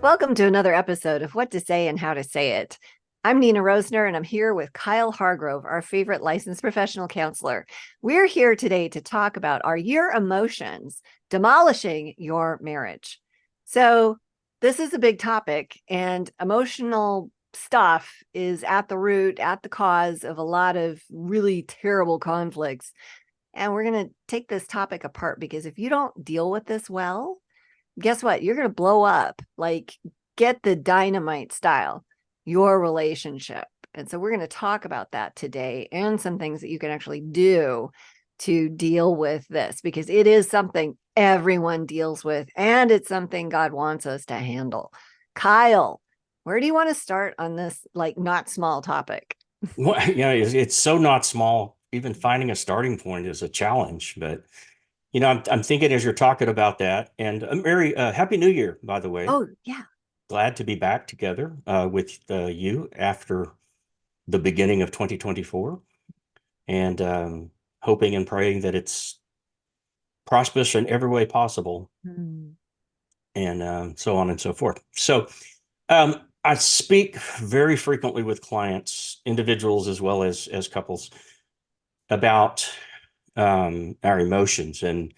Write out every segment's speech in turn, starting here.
Welcome to another episode of What to Say and How to Say It. I'm Nina Rosner, and I'm here with Kyle Hargrove, our favorite licensed professional counselor. We're here today to talk about Are Your Emotions Demolishing Your Marriage? So, this is a big topic, and emotional stuff is at the root, at the cause of a lot of really terrible conflicts. And we're going to take this topic apart because if you don't deal with this well, guess what? You're going to blow up, like get the dynamite style, your relationship. And so we're going to talk about that today and some things that you can actually do to deal with this because it is something everyone deals with and it's something God wants us to handle. Kyle, where do you want to start on this like not small topic? Well, it's so not small. Even finding a starting point is a challenge. But I'm thinking as you're talking about that, and Happy New Year, by the way. Oh, yeah. Glad to be back together with you after the beginning of 2024, and hoping and praying that it's prosperous in every way possible, Hmm. and so on and so forth. So, I speak very frequently with clients, individuals as well as couples, about our emotions and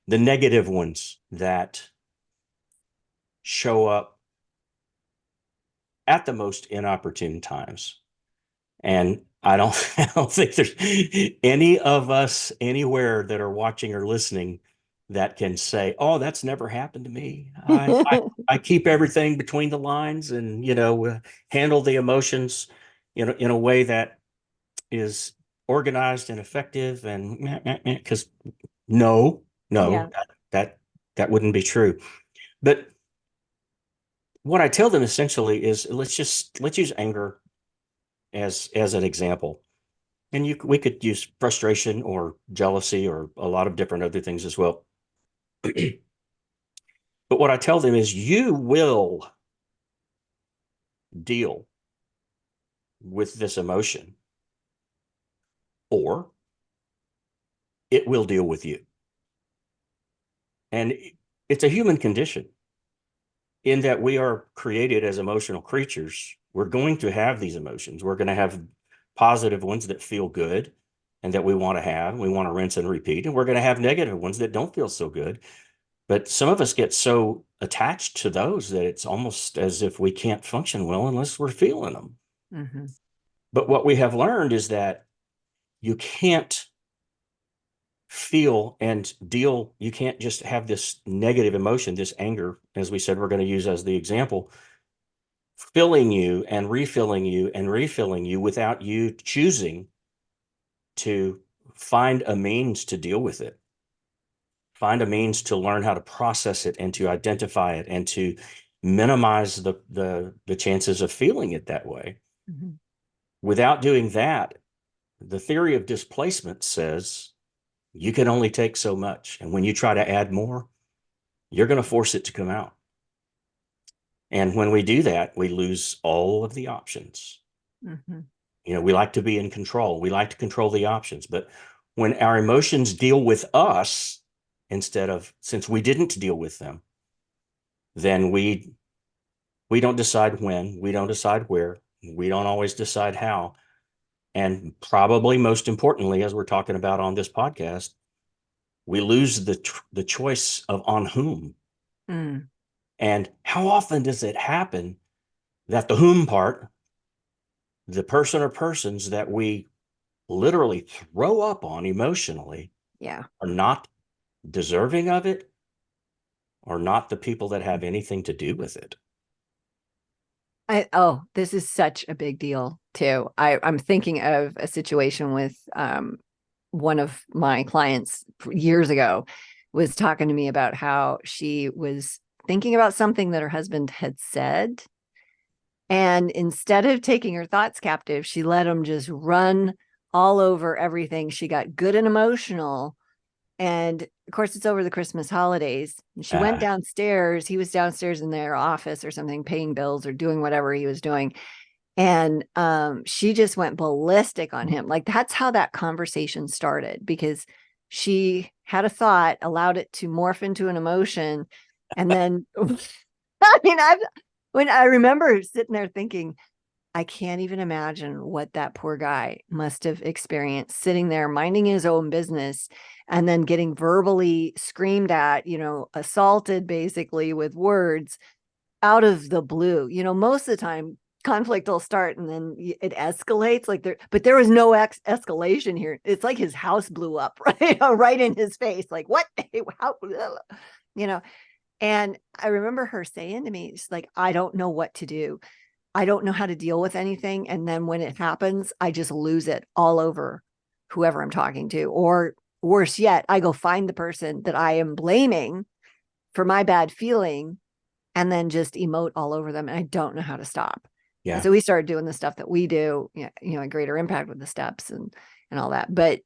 the negative ones that show up at the most inopportune times. And I don't, I don't think there's any of us anywhere that are watching or listening that can say, "Oh, that's never happened to me." I keep everything between the lines, and handle the emotions in a way that is organized and effective. And because no, Yeah. no, that that wouldn't be true. But what I tell them essentially is let's use anger as an example. And we could use frustration or jealousy or a lot of different other things as well. But what I tell them is you will deal with this emotion, or it will deal with you. And it's a human condition in that we are created as emotional creatures. We're going to have these emotions. We're going to have positive ones that feel good and that we want to have. We want to rinse and repeat. And we're going to have negative ones that don't feel so good. But some of us get so attached to those that it's almost as if we can't function well unless we're feeling them. Hmm. But what we have learned is that you can't feel and deal, you can't just have this negative emotion, this anger, as we said, we're going to use as the example, filling you and refilling you without you choosing to find a means to deal with it, find a means to learn how to process it and to identify it and to minimize the chances of feeling it that way. Hmm. Without doing that, the theory of displacement says you can only take so much, and when you try to add more, you're going to force it to come out. And when we do that, we lose all of the options. Hmm. We like to be in control. We like to control the options. But when our emotions deal with us, instead of, since we didn't deal with them, then we don't decide when, we don't decide where, we don't always decide how. And probably most importantly, as we're talking about on this podcast, we lose the choice of on whom. Mm. And how often does it happen that the whom part, the person or persons that we literally throw up on emotionally, Yeah. are not deserving of it, or not the people that have anything to do with it? This is such a big deal too. I'm thinking of a situation with one of my clients years ago was talking to me about how she was thinking about something that her husband had said. And instead of taking her thoughts captive, she let them just run all over everything. She got good and emotional. And of course, it's over the Christmas holidays. And she went Uh, downstairs. He was downstairs in their office or something, paying bills or doing whatever he was doing. And she just went ballistic on him. Like that's how that conversation started because she had a thought, allowed it to morph into an emotion. And then, I mean, When I remember sitting there thinking, I can't even imagine what that poor guy must have experienced sitting there minding his own business and then getting verbally screamed at, assaulted basically with words out of the blue. Most of the time conflict will start and then it escalates but there was no escalation here. It's like his house blew up right in his face. Like, what? How? You know, and I remember her saying to me, she's like, I don't know what to do. I don't know how to deal with anything. And then when it happens, I just lose it all over whoever I'm talking to. Or worse yet, I go find the person that I am blaming for my bad feeling and then just emote all over them. And I don't know how to stop. And Yeah, so we started doing the stuff that we do, a greater impact with the steps and all that. But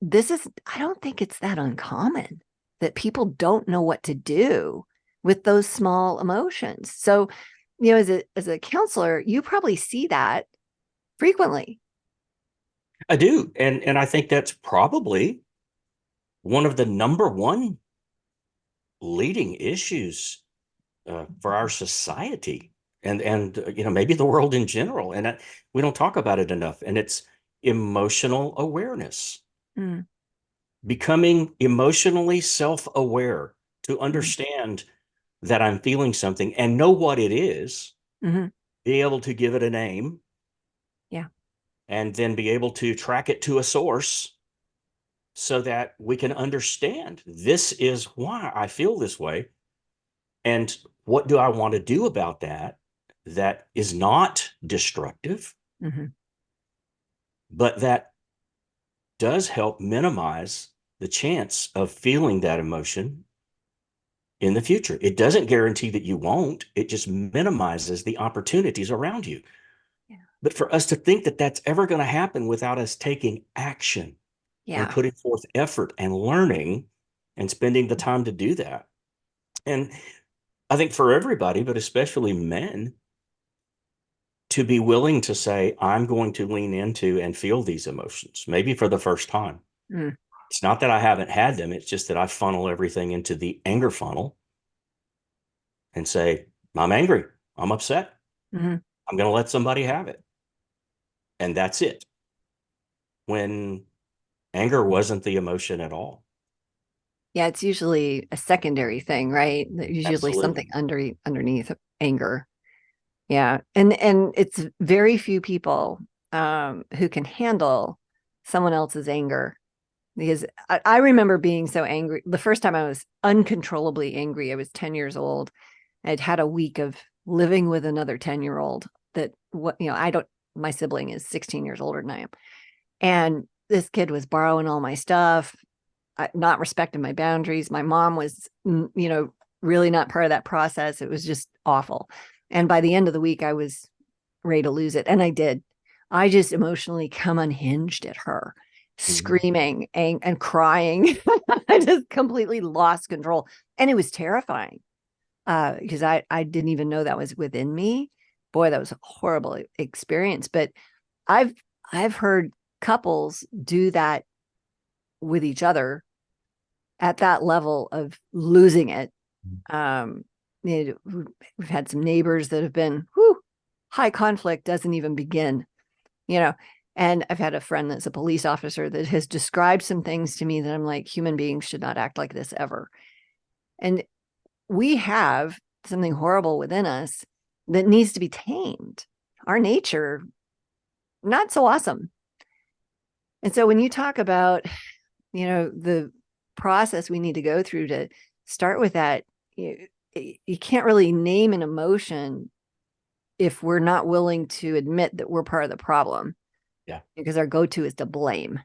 I don't think it's that uncommon that people don't know what to do with those small emotions. So, as a counselor, you probably see that frequently. I do. And I think that's probably one of the number one leading issues for our society and maybe the world in general. And we don't talk about it enough. And it's emotional awareness, Mm, becoming emotionally self-aware to mm, understand that I'm feeling something and know what it is, mm-hmm. be able to give it a name, Yeah. and then be able to track it to a source so that we can understand this is why I feel this way. And what do I want to do about that that is not destructive, Mm-hmm. but that does help minimize the chance of feeling that emotion in the future? It doesn't guarantee that you won't, it just minimizes the opportunities around you. Yeah. But for us to think that that's ever going to happen without us taking action and Yeah. putting forth effort and learning and spending the time to do that. And I think for everybody, but especially men, to be willing to say, I'm going to lean into and feel these emotions, maybe for the first time. Mm, It's not that I haven't had them, it's just that I funnel everything into the anger funnel and say, I'm angry, I'm upset, mm-hmm. I'm going to let somebody have it. And that's it. When anger wasn't the emotion at all. Yeah. It's usually a secondary thing, right? There's usually Absolutely. something underneath anger. Yeah. And it's very few people who can handle someone else's anger because I remember being so angry. The first time I was uncontrollably angry, I was 10 years old. I'd had a week of living with another 10-year-old that I don't, my sibling is 16 years older than I am. And this kid was borrowing all my stuff, not respecting my boundaries. My mom was, really not part of that process. It was just awful. And by the end of the week, I was ready to lose it. And I did. I just emotionally come unhinged at her, Mhm. screaming and crying. I just completely lost control. And it was terrifying because I didn't even know that was within me. Boy, that was a horrible experience. But I've I've heard couples do that with each other at that level of losing it. Um, we've had some neighbors that have been high conflict doesn't even begin, you know. And I've had a friend that's a police officer that has described some things to me that I'm like, human beings should not act like this ever. And we have something horrible within us that needs to be tamed. Our nature, not so awesome. And so when you talk about, the process we need to go through to start with that, you can't really name an emotion if we're not willing to admit that we're part of the problem Yeah. because our go-to is to blame,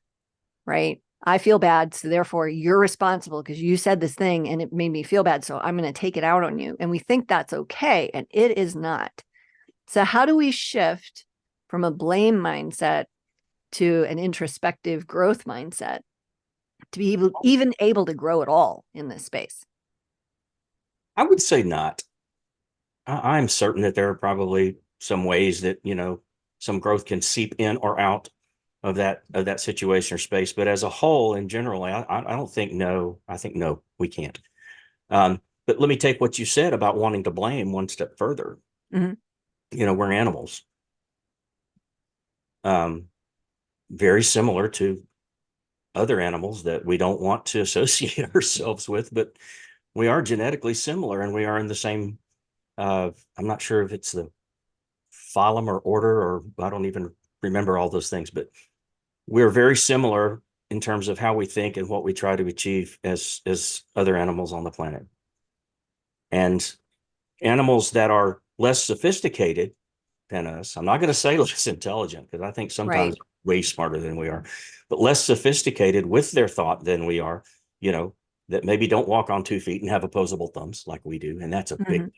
right? I feel bad, so therefore you're responsible because you said this thing and it made me feel bad, so I'm going to take it out on you. And we think that's okay, and it is not. So how do we shift from a blame mindset to an introspective growth mindset to be even able to grow at all in this space? I would say not. I'm certain that there are probably some ways that, some growth can seep in or out of that situation or space. But as a whole, in general, I don't think no. I think no, we can't. But let me take what you said about wanting to blame one step further. Mhm. We're animals. Um, Very similar to other animals that we don't want to associate ourselves with, but we are genetically similar, and we are in the same, I'm not sure if it's the phylum or order, or I don't even remember all those things, but we're very similar in terms of how we think and what we try to achieve as other animals on the planet. And animals that are less sophisticated than us, I'm not going to say less intelligent, because I think sometimes Right. way smarter than we are, but less sophisticated with their thought than we are, that maybe don't walk on 2 feet and have opposable thumbs like we do. And that's a big,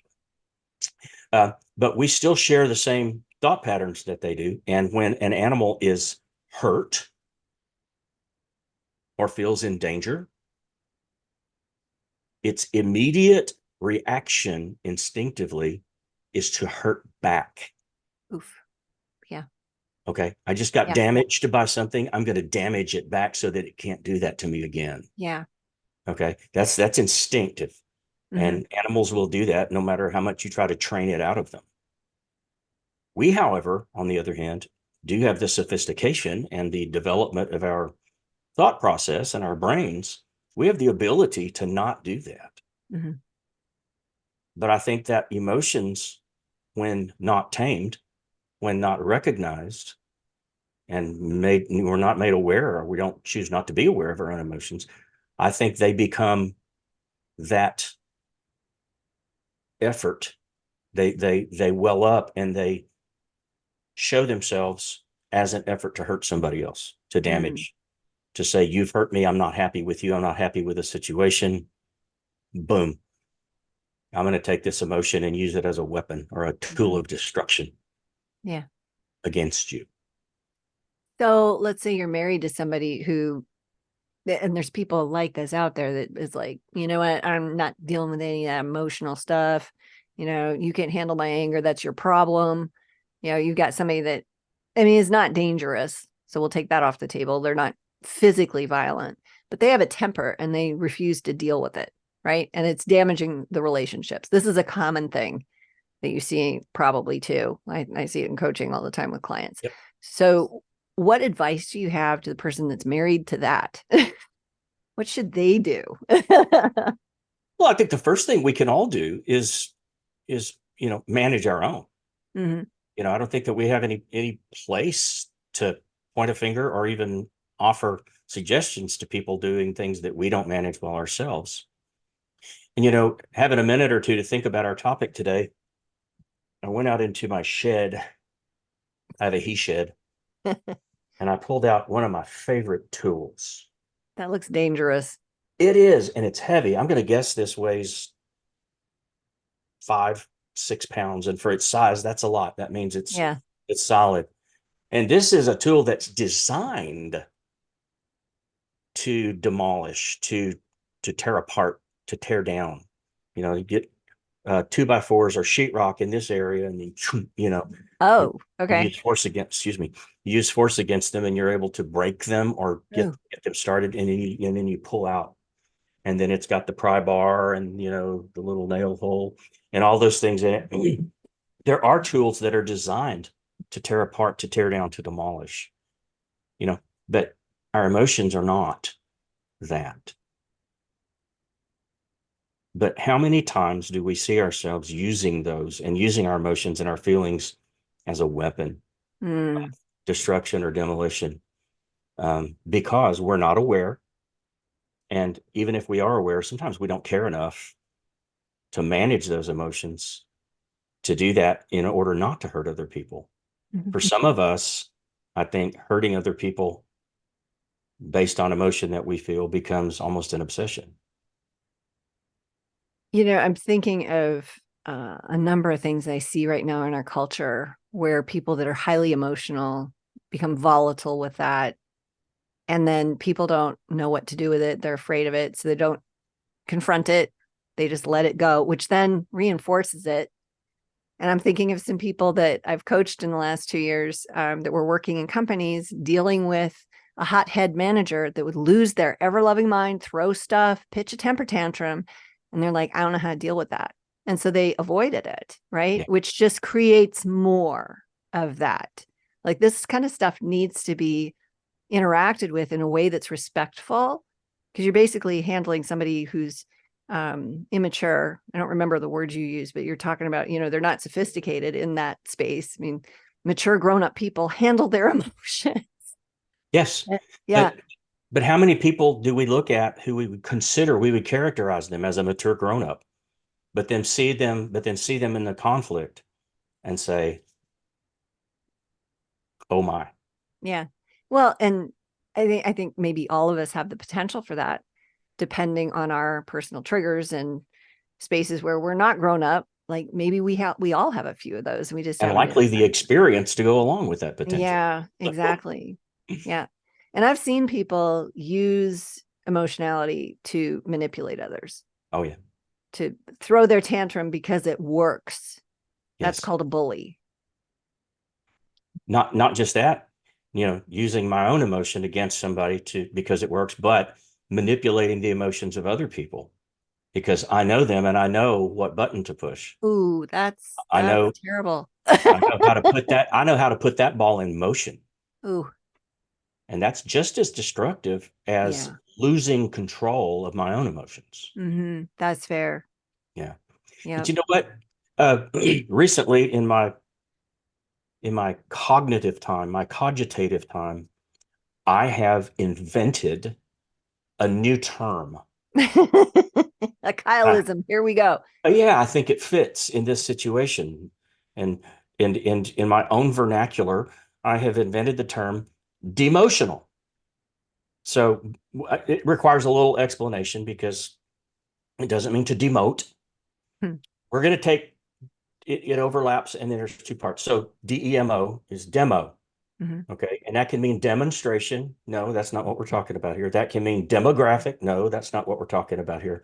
Mhm. but we still share the same thought patterns that they do. And when an animal is hurt or feels in danger, its immediate reaction instinctively is to hurt back. Oof. Yeah. Okay. I just got Yeah. damaged by something. I'm going to damage it back so that it can't do that to me again. Yeah. Okay. That's instinctive. Mhm. And animals will do that no matter how much you try to train it out of them. We, however, on the other hand, do have the sophistication and the development of our thought process and our brains. We have the ability to not do that. Mhm. But I think that emotions, when not tamed, when not recognized, and we're not made aware, or we don't choose not to be aware of our own emotions, I think they become that effort. They well up, and they show themselves as an effort to hurt somebody else, to Mm. damage, to say, you've hurt me, I'm not happy with you, I'm not happy with the situation. Boom, I'm going to take this emotion and use it as a weapon or a tool Mhm. of destruction Yeah. against you. So let's say you're married to somebody who, and there's people like us out there that is like, you know what, I'm not dealing with any of that emotional stuff. You can't handle my anger. That's your problem. You've got somebody that, I mean, is not dangerous. So we'll take that off the table. They're not physically violent, but they have a temper and they refuse to deal with it. Right. And it's damaging the relationships. This is a common thing that you see probably too. I see it in coaching all the time with clients. Yep. So, what advice do you have to the person that's married to that? What should they do? Well, I think the first thing we can all do is manage our own. Mm-hmm. I don't think that we have any place to point a finger or even offer suggestions to people doing things that we don't manage well ourselves. And having a minute or two to think about our topic today, I went out into my shed. I have a he shed, and I pulled out one of my favorite tools. That looks dangerous. It is, and it's heavy. I'm going to guess this weighs 5, 6 pounds, and for its size, that's a lot. That means Yeah. it's solid. And this is a tool that's designed to demolish, to tear apart, to tear down. You get 2x4s or sheetrock in this area, and you Oh, okay. use force against, excuse me, you use force against them, and you're able to break them or get Oh, them started, and then you pull out, and then it's got the pry bar and the little nail hole and all those things in it. There are tools that are designed to tear apart, to tear down, to demolish. You know, but our emotions are not that. But how many times do we see ourselves using those and using our emotions and our feelings as a weapon, mm, destruction or demolition? Because we're not aware. And even if we are aware, sometimes we don't care enough to manage those emotions, to do that in order not to hurt other people. For some of us, I think hurting other people based on emotion that we feel becomes almost an obsession. I'm thinking of a number of things I see right now in our culture where people that are highly emotional become volatile with that. And then people don't know what to do with it. They're afraid of it. So they don't confront it. They just let it go, which then reinforces it. And I'm thinking of some people that I've coached in the last 2 years that were working in companies dealing with a hothead manager that would lose their ever loving mind, throw stuff, pitch a temper tantrum. And they're like, I don't know how to deal with that. And so they avoided it, right? Yeah. Which just creates more of that. Like this kind of stuff needs to be interacted with in a way that's respectful, because you're basically handling somebody who's immature. I don't remember the words you use, but you're talking about, they're not sophisticated in that space. I mean, mature grown-up people handle their emotions. Yes. Yeah. But how many people do we look at who we would characterize them as a mature grown-up, but then see them in the conflict and say, oh my. Yeah. Well, and I think maybe all of us have the potential for that, depending on our personal triggers and spaces where we're not grown up. Like maybe we all have a few of those and we just And haven't likely the realized. experience to go along with that potential. Yeah, exactly. Yeah. And I've seen people use emotionality to manipulate others, Oh yeah. to throw their tantrum because it works. That's Yes. called a bully. Not just that, using my own emotion against somebody because it works, but manipulating the emotions of other people because I know them and I know what button to push. Ooh, that's I know terrible. I know how to put that ball in motion. Ooh, And that's just as destructive as yeah. losing control of my own emotions. That's fair. Yeah. But Yeah. you know what? Recently in my cognitive time, my cogitative time, I have invented a new term. A Uh, Kyleism. Here we go. yeah, I think it fits in this situation. And in my own vernacular, I have invented the term demotional. So it requires a little explanation because it doesn't mean to demote. Hmm. We're going to take it overlaps and then there's two parts. So DEMO is demo. Mhm. Okay. And that can mean demonstration. No, that's not what we're talking about here. That can mean demographic. No, that's not what we're talking about here.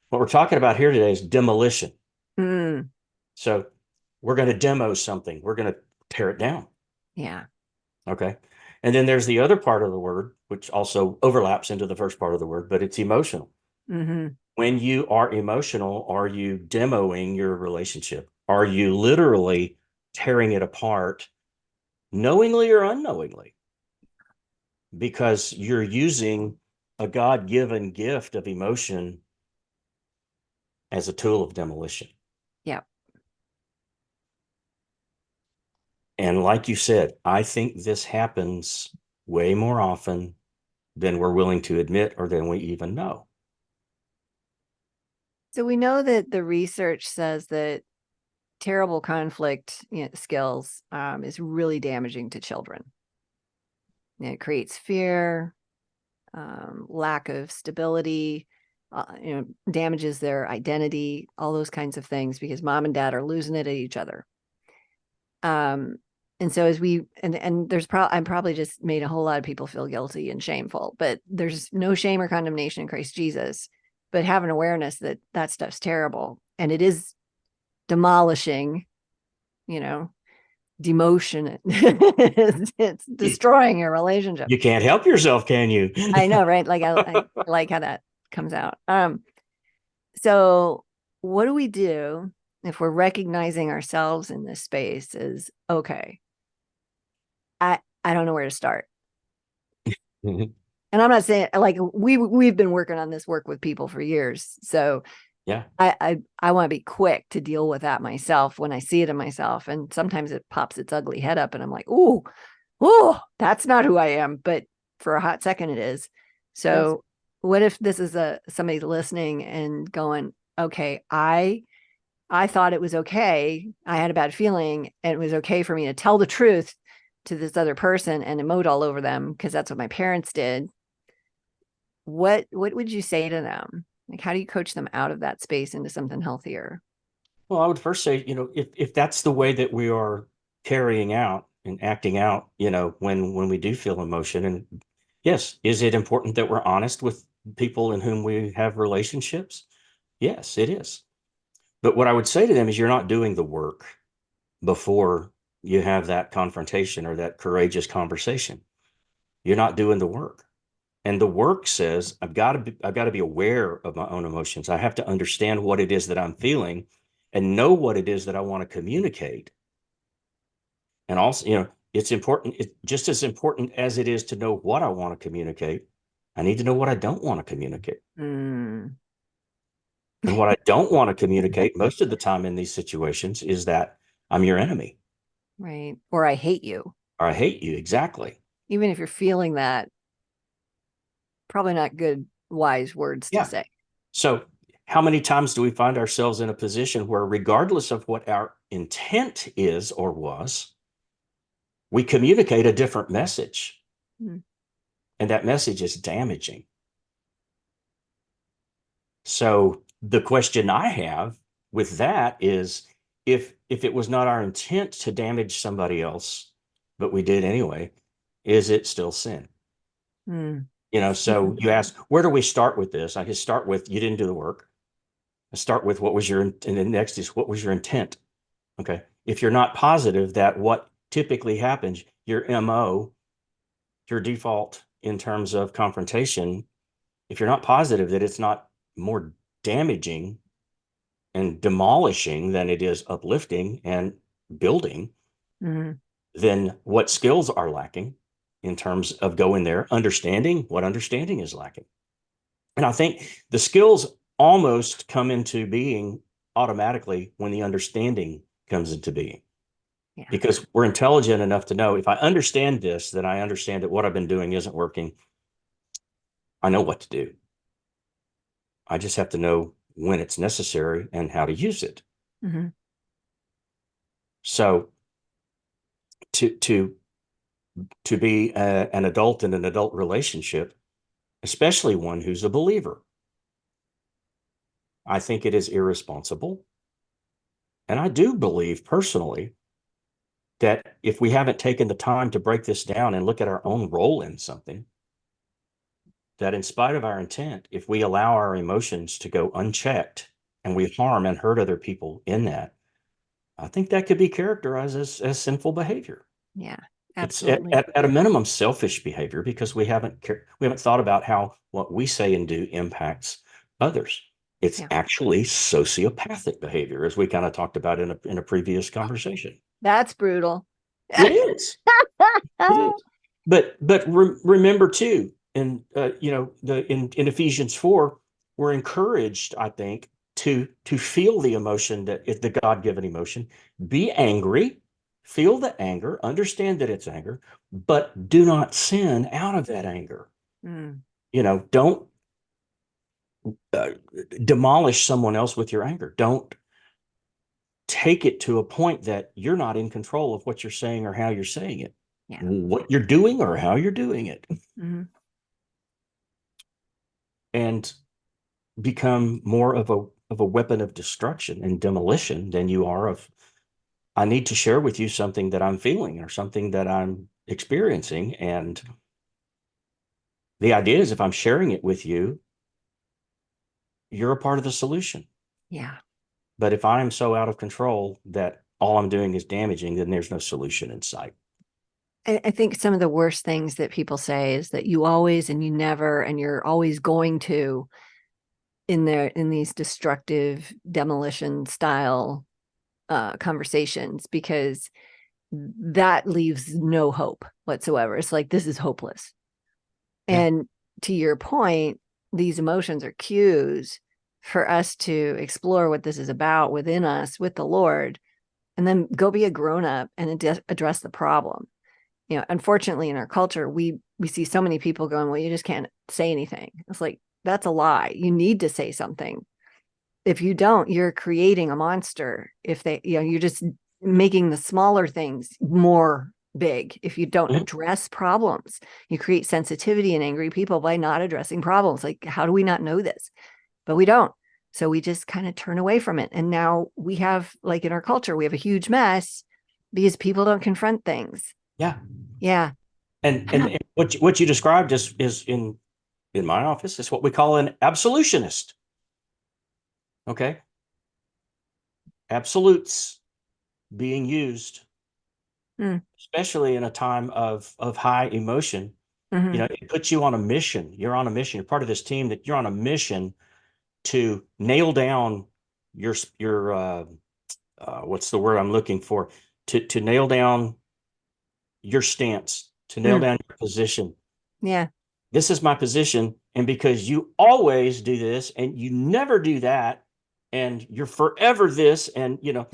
What we're talking about here today is demolition. Mm, So we're going to demo something. We're going to tear it down. yeah. Okay. And then there's the other part of the word, which also overlaps into the first part of the word, but it's emotional. Hmm. When you are emotional, are you demoing your relationship? Are you literally tearing it apart, knowingly or unknowingly? Because you're using a God given gift of emotion as a tool of demolition. Yeah. And like you said, I think this happens way more often than we're willing to admit or than we even know. So we know that the research says that terrible conflict skills is really damaging to children. It creates fear, lack of stability, damages their identity, all those kinds of things because mom and dad are losing it at each other. And so as we and there's I'm probably just made a whole lot of people feel guilty and shameful, but there's no shame or condemnation in Christ Jesus, but have an awareness that that stuff's terrible and it is demolishing, you know, demotion. It's destroying your relationship. You can't help yourself, can you? I know, right? Like I like how that comes out. So what do we do if we're recognizing ourselves in this space as okay, I don't know where to start. And I'm not saying like we've been working on this work with people for years. So Yeah. I want to be quick to deal with that myself when I see it in myself. And sometimes it pops its ugly head up and I'm like, ooh, that's not who I am. But for a hot second it is. Yes. So what if this is somebody listening and going, okay, I thought it was okay. I had a bad feeling and it was okay for me to tell the truth to this other person and emote all over them because that's what my parents did. What would you say to them? Like how do you coach them out of that space into something healthier? Well, I would first say, if that's the way that we are carrying out and acting out, when we do feel emotion, and yes, is it important that we're honest with people in whom we have relationships? Yes, it is. But what I would say to them is you're not doing the work before you have that confrontation or that courageous conversation. You're not doing the work. And the work says I've got to be aware of my own emotions. I have to understand what it is that I'm feeling and know what it is that I want to communicate. And also, it's important, it's just as important as it is to know what I want to communicate. I need to know what I don't want to communicate. Mm, And what I don't want to communicate most of the time in these situations is that I'm your enemy right. Or I hate you. or I hate you. Exactly. Even if you're feeling that, probably not good, wise words to Yeah. say. So, how many times do we find ourselves in a position where, regardless of what our intent is or was, we communicate a different message, Mm, and that message is damaging? So, the question I have with that is, if it was not our intent to damage somebody else, but we did anyway, is it still sin? mm, So you ask, where do we start with this? I just start with, you didn't do the work. I start with, what was your, and then next is, what was your intent? Okay. If you're not positive that what typically happens, your MO, your default in terms of confrontation, if you're not positive that it's not more damaging and demolishing than it is uplifting and building, mm, then what skills are lacking in terms of going there, understanding what understanding is lacking? And I think the skills almost come into being automatically when the understanding comes into being, yeah. because we're intelligent enough to know, if I understand this, then I understand that what I've been doing isn't working. I know what to do. I just have to know when it's necessary and how to use it. Mm-hmm. So to to be an adult in an adult relationship, especially one who's a believer, I think it is irresponsible. And I do believe personally that if we haven't taken the time to break this down and look at our own role in something, that in spite of our intent, if we allow our emotions to go unchecked and we harm and hurt other people in that, I think that could be characterized as sinful behavior. Yeah, It's absolutely. at a minimum selfish behavior, because we haven't thought about how what we say and do impacts others. It's Yeah. actually sociopathic behavior, as we kind of talked about in a previous conversation. That's brutal. It is. It is. But remember too, in in Ephesians 4, we're encouraged, I think, to feel the emotion, that is the God-given emotion. Be angry, feel the anger, understand that it's anger, but do not sin out of that anger. Mm, Don't uh, demolish someone else with your anger. Don't take it to a point that you're not in control of what you're saying or how you're saying it, yeah. what you're doing or how you're doing it. Mm-hmm. And become more of a weapon of destruction and demolition than you are of, I need to share with you something that I'm feeling or something that I'm experiencing. And the idea is, if I'm sharing it with you, you're a part of the solution. Yeah. But if I am so out of control that all I'm doing is damaging, then there's no solution in sight. I think some of the worst things that people say is that you always and you never and you're always going to, in these destructive demolition style conversations, because that leaves no hope whatsoever. It's like, this is hopeless. Yeah. And to your point, these emotions are cues for us to explore what this is about within us with the Lord, and then go be a grown up and address the problem. Unfortunately, in our culture, we see so many people going, well, you just can't say anything. It's like, that's a lie. You need to say something. If you don't, you're creating a monster. If you're just making the smaller things more big. If you don't Mhm. address problems, you create sensitivity in angry people by not addressing problems. Like, how do we not know this? But we don't. So we just kind of turn away from it. And now we have, like, in our culture, we have a huge mess because people don't confront things. Yeah. Yeah. And what you described is in my office is what we call an absolutionist. Okay. Absolutes being used, Mm, especially in a time of high emotion. mhm. It puts you on a mission. You're on a mission. You're part of this team, that you're on a mission to nail down your what's the word I'm looking for? To nail down your stance, to nail Mm, down your position. yeah. This is my position. And because you always do this and you never do that, and you're forever this, and those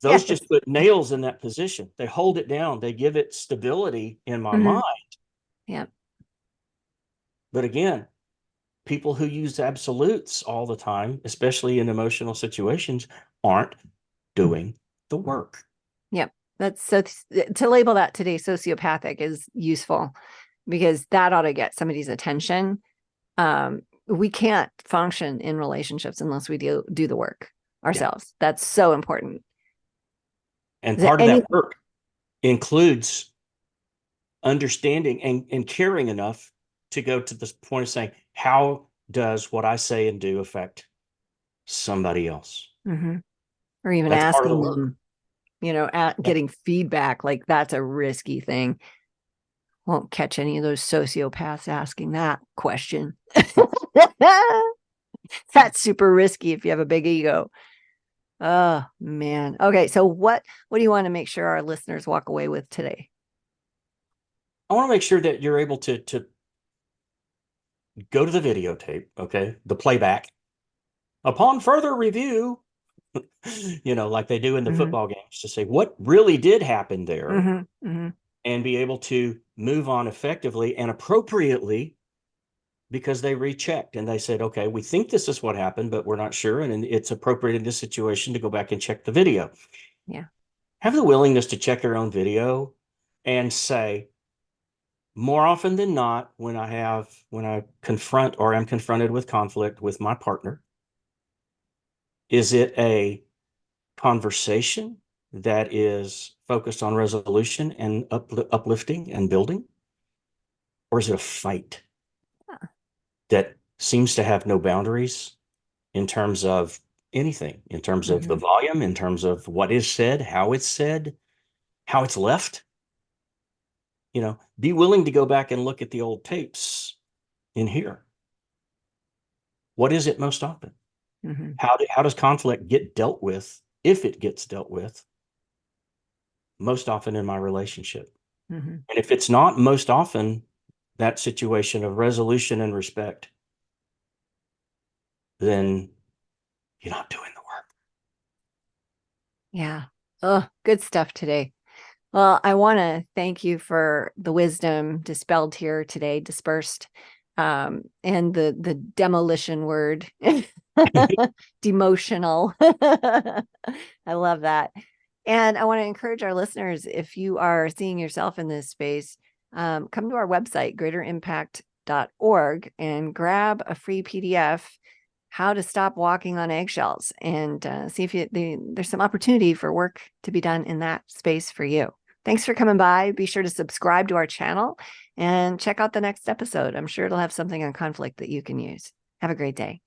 Yes. just put nails in that position. They hold it down. They give it stability in my Hmm. mind. Yeah. But again, people who use absolutes all the time, especially in emotional situations, aren't doing the work. Yep. That's so to label that today sociopathic is useful because that ought to get somebody's attention. We can't function in relationships unless we do the work Yeah. ourselves. That's so important. And Is there part of any? that work includes understanding and caring enough to go to this point of saying, how does what I say and do affect somebody else? Mhm. Or even That's part of the asking work. them, Yeah. getting feedback, like that's a risky thing. Won't catch any of those sociopaths asking that question. That's super risky if you have a big ego. Oh man. Okay, so what do you want to make sure our listeners walk away with today? I want to make sure that you're able to go to the videotape, okay, the playback. Upon further review, like they do in the Hmm. football games, to say what really did happen there Hmm. Hmm. and be able to move on effectively and appropriately because they rechecked and they said, okay, we think this is what happened, but we're not sure. And it's appropriate in this situation to go back and check the video. Yeah. Have the willingness to check your own video and say, more often than not, when I confront or am confronted with conflict with my partner, is it a conversation that is focused on resolution and uplifting and building? Or is it a fight that seems to have no boundaries in terms of anything, in terms of the Hmm. volume, in terms of what is said, how it's left? Be willing to go back and look at the old tapes in here. What is it most often? Hmm. How does conflict get dealt with, if it gets dealt with, most often in my relationship? Hmm. And if it's not most often that situation of resolution and respect, then you're not doing the work. Yeah. Oh, good stuff today. Well, I want to thank you for the wisdom dispelled here today, dispersed, and the demolition word, demotional. I love that. And I want to encourage our listeners, if you are seeing yourself in this space, come to our website, greaterimpact.org, and grab a free PDF, How to Stop Walking on Eggshells, and see if there's some opportunity for work to be done in that space for you. Thanks for coming by. Be sure to subscribe to our channel and check out the next episode. I'm sure it'll have something on conflict that you can use. Have a great day.